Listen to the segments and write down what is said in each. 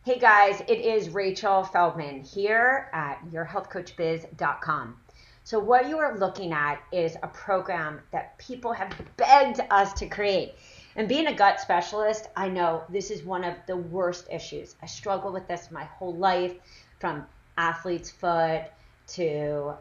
Hey guys, it is Rachel Feldman here at yourhealthcoachbiz.com. So what you are looking at is a program that people have begged us to create. And being a gut specialist, I know this is one of the worst issues. I struggle with this my whole life, from athlete's foot to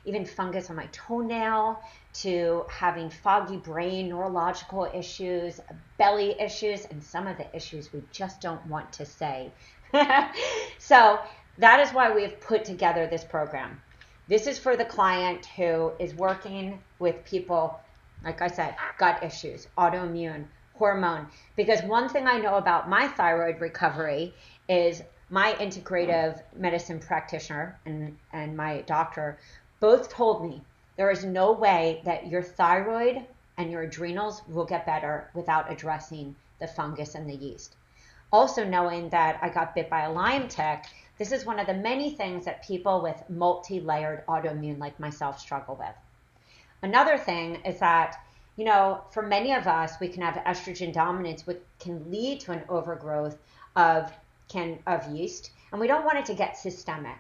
even fungus on my toenail, to having foggy brain, neurological issues, belly issues, and some of the issues we just don't want to say. So that is why we have put together this program. This is for the client who is working with people, like I said, gut issues, autoimmune, hormone. Because one thing I know about my thyroid recovery is my integrative medicine practitioner and my doctor both told me there is no way that your thyroid and your adrenals will get better without addressing the fungus and the yeast. Also knowing that I got bit by a Lyme tick, this is one of the many things that people with multi-layered autoimmune like myself struggle with. Another thing is that, for many of us, we can have estrogen dominance, which can lead to an overgrowth of yeast, and we don't want it to get systemic.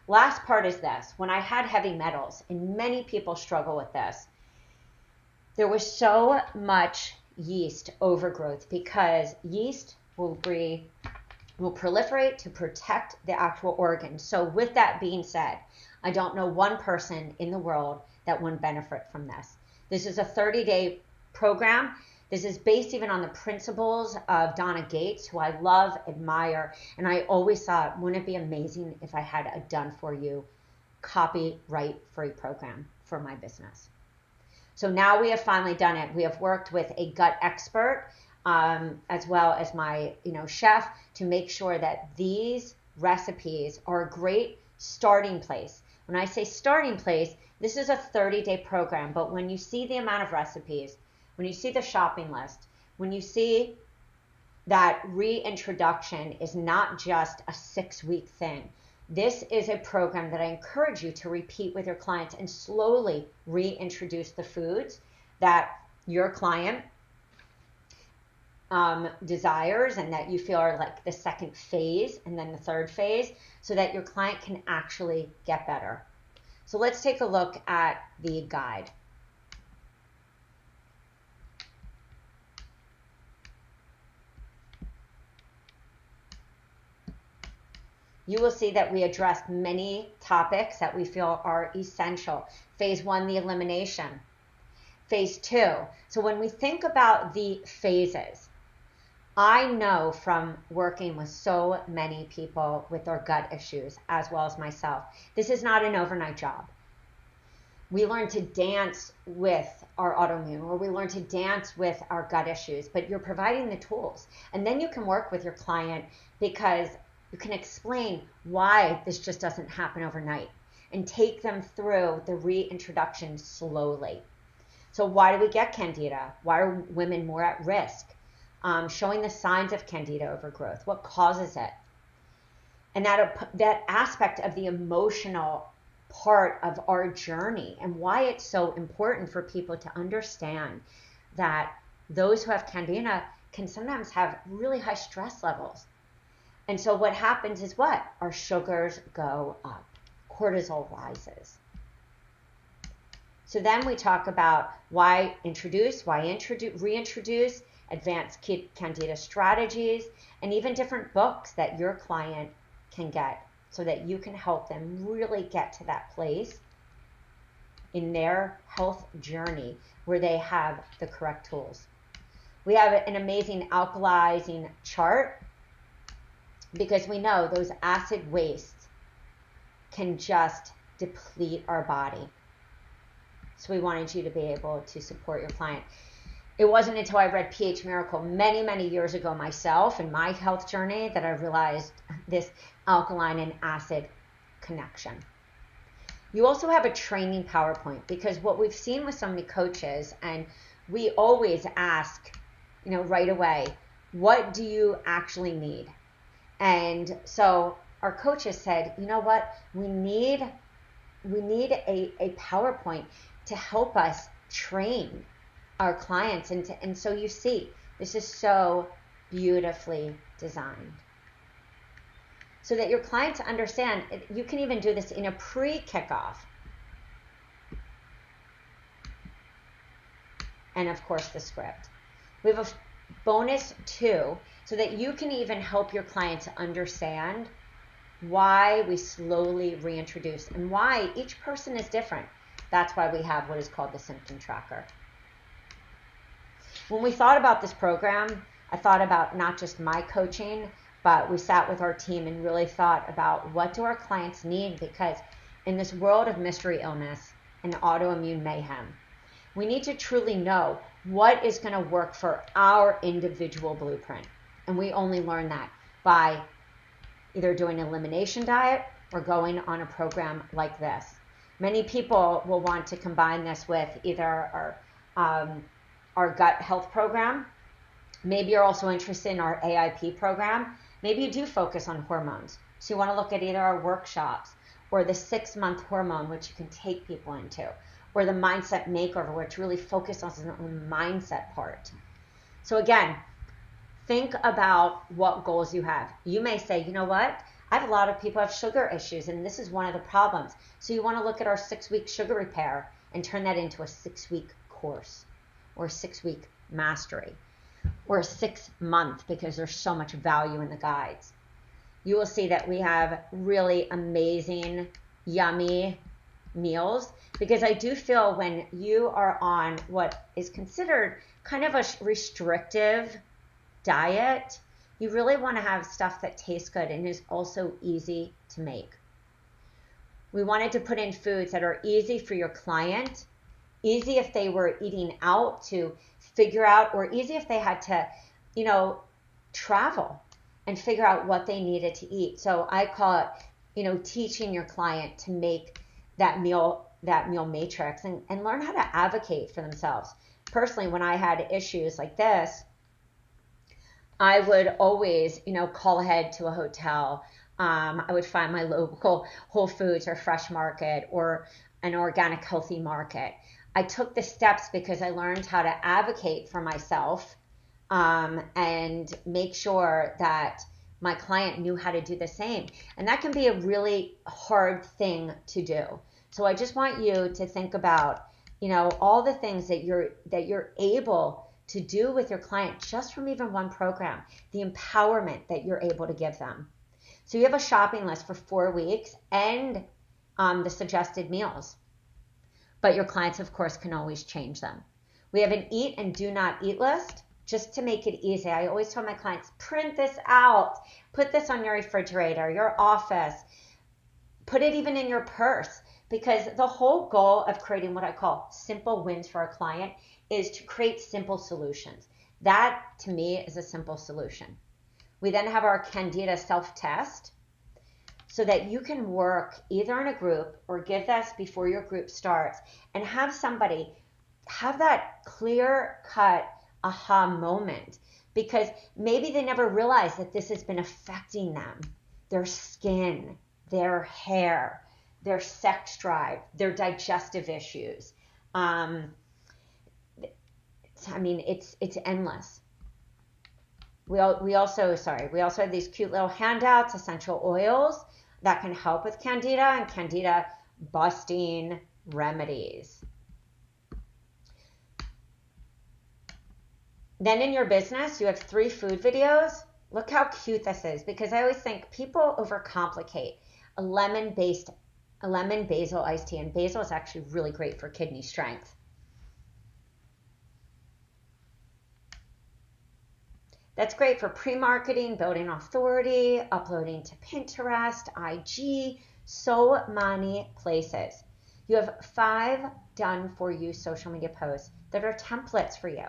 Last part is this. When I had heavy metals, and many people struggle with this, there was so much yeast overgrowth because yeast will proliferate to protect the actual organ. So with that being said, I don't know one person in the world that wouldn't benefit from this. This is a 30-day program. This is based even on the principles of Donna Gates, who I love, admire, and I always thought, wouldn't it be amazing if I had a done-for-you, copyright-free program for my business? So now we have finally done it. We have worked with a gut expert, as well as my chef, to make sure that these recipes are a great starting place. When I say starting place, this is a 30-day program, but when you see the amount of recipes, when you see the shopping list, when you see that reintroduction is not just a 6-week thing, this is a program that I encourage you to repeat with your clients and slowly reintroduce the foods that your client desires and that you feel are like the second phase and then the third phase, so that your client can actually get better. So let's take a look at the guide. You will see that we addressed many topics that we feel are essential. Phase 1, the elimination. Phase 2. So when we think about the phases, I know from working with so many people with their gut issues, as well as myself, this is not an overnight job. We learn to dance with our autoimmune, or we learn to dance with our gut issues, but you're providing the tools. And then you can work with your client because you can explain why this just doesn't happen overnight and take them through the reintroduction slowly. So why do we get Candida? Why are women more at risk? Showing the signs of Candida overgrowth, what causes it? And that aspect of the emotional part of our journey and why it's so important for people to understand that those who have Candida can sometimes have really high stress levels. And so what happens is what? Our sugars go up. Cortisol rises. So then we talk about why reintroduce, advanced Candida strategies, and even different books that your client can get so that you can help them really get to that place in their health journey where they have the correct tools. We have an amazing alkalizing chart, because we know those acid wastes can just deplete our body. So we wanted you to be able to support your client. It wasn't until I read pH Miracle many, many years ago myself in my health journey that I realized this alkaline and acid connection. You also have a training PowerPoint, because what we've seen with so many coaches, and we always ask, right away, what do you actually need? And so our coaches said, you know what, we need a PowerPoint to help us train our clients. And so you see, this is so beautifully designed so that your clients understand. You can even do this in a pre-kickoff. And of course the script. We have a bonus too, so that you can even help your clients understand why we slowly reintroduce and why each person is different. That's why we have what is called the symptom tracker. When we thought about this program, I thought about not just my coaching, but we sat with our team and really thought about what do our clients need, because in this world of mystery illness and autoimmune mayhem, we need to truly know what is going to work for our individual blueprint. And we only learn that by either doing an elimination diet or going on a program like this. Many people will want to combine this with either our gut health program. Maybe you're also interested in our AIP program. Maybe you do focus on hormones. So you want to look at either our workshops or the 6-month hormone, which you can take people into, or the mindset makeover, which really focuses on the mindset part. So again, think about what goals you have. You may say, you know what? I have a lot of people have sugar issues, and this is one of the problems. So you want to look at our 6-week sugar repair and turn that into a 6-week course, or a 6-week mastery, or a 6-month, because there's so much value in the guides. You will see that we have really amazing, yummy meals, because I do feel when you are on what is considered kind of a restrictive diet, you really want to have stuff that tastes good and is also easy to make. We wanted to put in foods that are easy for your client, easy if they were eating out to figure out, or easy if they had to, travel and figure out what they needed to eat. So I call it, teaching your client to make that meal matrix and learn how to advocate for themselves. Personally, when I had issues like this, I would always, call ahead to a hotel. I would find my local Whole Foods or Fresh Market or an organic healthy market. I took the steps because I learned how to advocate for myself and make sure that my client knew how to do the same. And that can be a really hard thing to do. So I just want you to think about, all the things that you're able to do with your client just from even one program, the empowerment that you're able to give them. So you have a shopping list for 4 weeks and the suggested meals. But your clients, of course, can always change them. We have an eat and do not eat list just to make it easy. I always tell my clients, print this out, put this on your refrigerator, your office, put it even in your purse, because the whole goal of creating what I call simple wins for a client is to create simple solutions. That, to me, is a simple solution. We then have our Candida self-test so that you can work either in a group or give this before your group starts and have somebody have that clear-cut aha moment, because maybe they never realized that this has been affecting them, their skin, their hair, their sex drive, their digestive issues. It's endless. We also have these cute little handouts, essential oils that can help with Candida and Candida busting remedies. Then in your business, you have 3 food videos. Look how cute this is, because I always think people overcomplicate a lemon basil iced tea, and basil is actually really great for kidney strength. That's great for pre-marketing, building authority, uploading to Pinterest, IG, so many places. You have 5 done for you social media posts that are templates for you.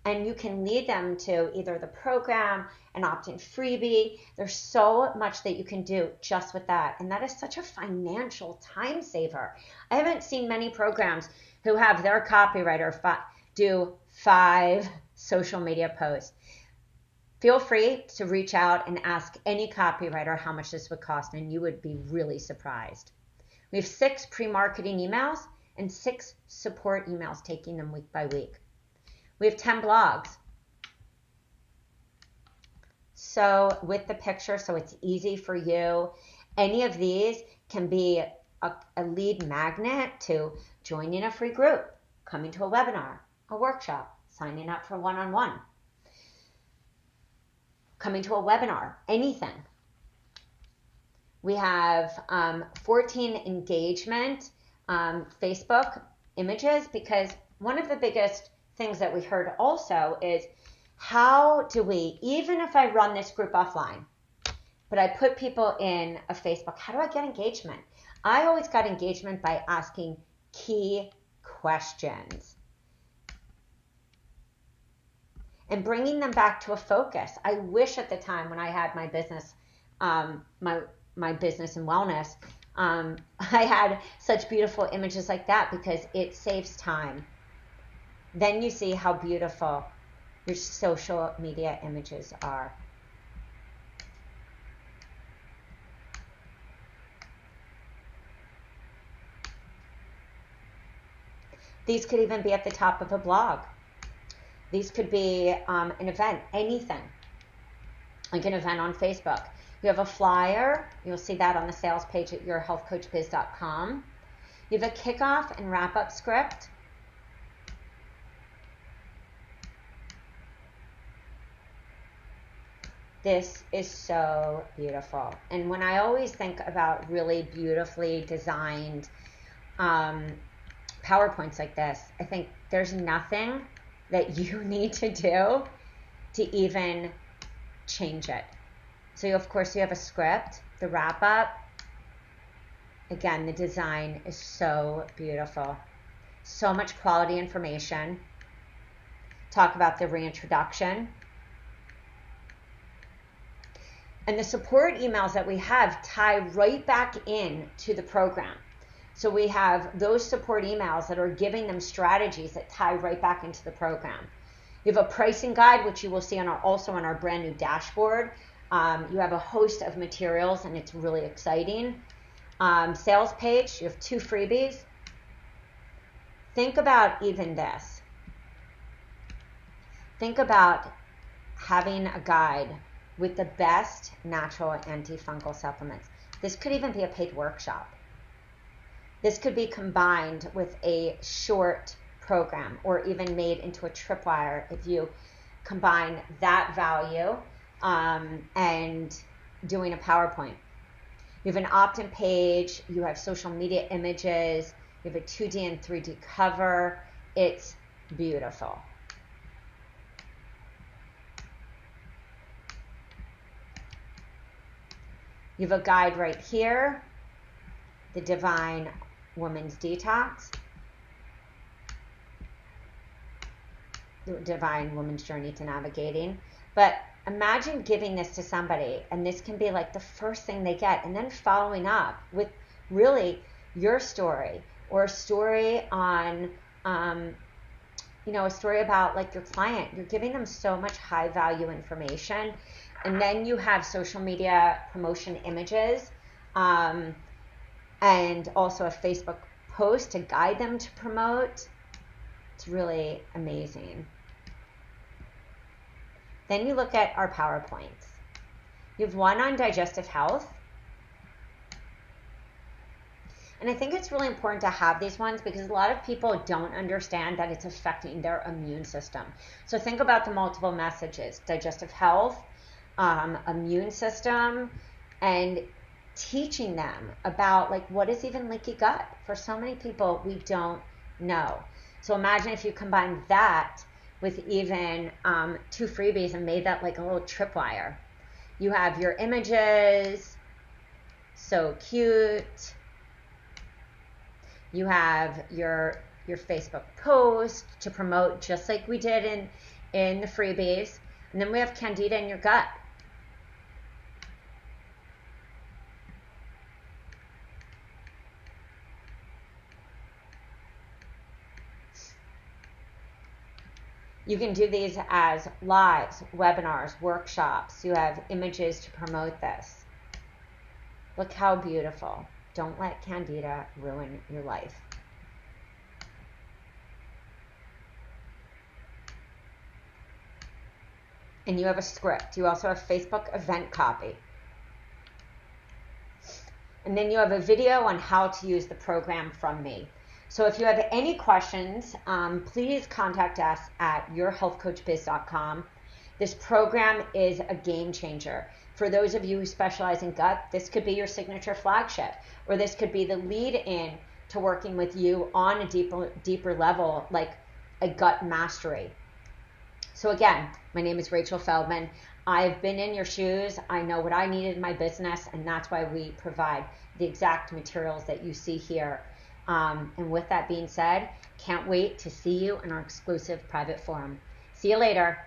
And you can lead them to either the program, an opt-in freebie. There's so much that you can do just with that. And that is such a financial time saver. I haven't seen many programs who have their copywriter do 5 social media posts. Feel free to reach out and ask any copywriter how much this would cost, and you would be really surprised. We have 6 pre-marketing emails and 6 support emails, taking them week by week. We have 10 blogs. so with the picture, so it's easy for you. Any of these can be a lead magnet to joining a free group, coming to a webinar, a workshop, signing up for one-on-one, coming to a webinar, anything. We have 14 engagement Facebook images, because one of the biggest things that we heard also is, how do we, even if I run this group offline, but I put people in a Facebook, how do I get engagement? I always got engagement by asking key questions and bringing them back to a focus. I wish at the time when I had my business, my business and wellness, I had such beautiful images like that, because it saves time. Then you see how beautiful your social media images are. These could even be at the top of a blog. These could be an event, anything, like an event on Facebook. You have a flyer. You'll see that on the sales page at yourhealthcoachbiz.com. You have a kickoff and wrap-up script. This is so beautiful. And when I always think about really beautifully designed PowerPoints like this, I think there's nothing that you need to do to even change it. So of course you have a script, the wrap up. Again, the design is so beautiful. So much quality information. Talk about the reintroduction. And the support emails that we have tie right back in to the program. So we have those support emails that are giving them strategies that tie right back into the program. You have a pricing guide, which you will see on also on our brand new dashboard. You have a host of materials, and it's really exciting. Sales page, you have 2 freebies. Think about even this. Think about having a guide with the best natural antifungal supplements. This could even be a paid workshop. This could be combined with a short program, or even made into a tripwire if you combine that value and doing a PowerPoint. You have an opt-in page, you have social media images, you have a 2D and 3D cover. It's beautiful. You have a guide right here, the Divine Woman's Detox, the Divine Woman's Journey to Navigating. But imagine giving this to somebody, and this can be like the first thing they get, and then following up with really your story, or a story on, a story about like your client. You're giving them so much high value information. And then you have social media promotion images, and also a Facebook post to guide them to promote. It's really amazing. Then you look at our PowerPoints. You have one on digestive health. And I think it's really important to have these ones, because a lot of people don't understand that it's affecting their immune system. So think about the multiple messages: digestive health, immune system, and teaching them about like what is even leaky gut. For so many people, we don't know. So imagine if you combine that with even 2 freebies and made that like a little tripwire. You have your images, so cute. You have your Facebook post to promote, just like we did in the freebies. And then we have Candida in your gut. You can do these as lives, webinars, workshops. You have images to promote this. Look how beautiful. Don't let Candida ruin your life. and you have a script. You also have Facebook event copy. And then you have a video on how to use the program from me. So if you have any questions, please contact us at yourhealthcoachbiz.com. This program is a game changer. For those of you who specialize in gut, this could be your signature flagship, or this could be the lead in to working with you on a deeper level, like a gut mastery. So again, my name is Rachel Feldman. I've been in your shoes. I know what I needed in my business, and that's why we provide the exact materials that you see here. And with that being said, can't wait to see you in our exclusive private forum. See you later.